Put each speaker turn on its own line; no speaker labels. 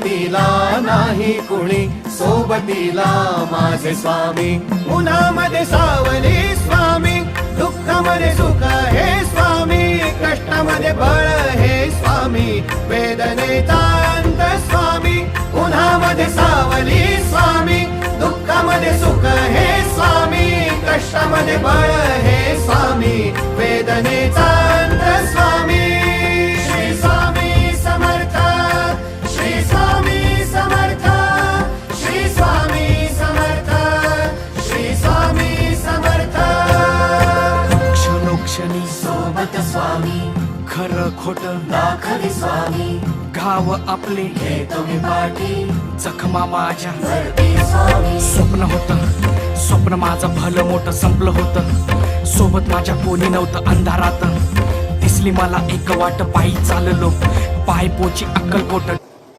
सोबतीला नाही कुणी, सोबतीला माझे स्वामी. उन्हामध्ये सावली स्वामी, दुःखामध्ये सुख हे स्वामी, कष्टामध्ये बळ हे स्वामी, वेदनेचा अंत स्वामी. उन्हामध्ये सावली स्वामी, दुःखामध्ये सुख हे स्वामी, कष्टामध्ये बळ हे स्वामी, वेदनेचा अंत स्वामी. श्री स्वामी समर्थ, श्री स्वामी समर्थ, श्री स्वामी समर्थ, श्री स्वामी समर्थ.
क्षणोक्षणी
सोबत स्वामी,
खरं खोट
दाखवी स्वामी,
गाव आपले
घेतो मी पाठी,
जखमा माझ्या
भरती स्वामी.
स्वप्न होतं, स्वप्न माझं भलं मोठं संपलं होतं. सोबत माझ्या कोणी नव्हतं अंधारात. दिसली मला एक वाट, पायी चाललो पाय पोची अक्कलकोट.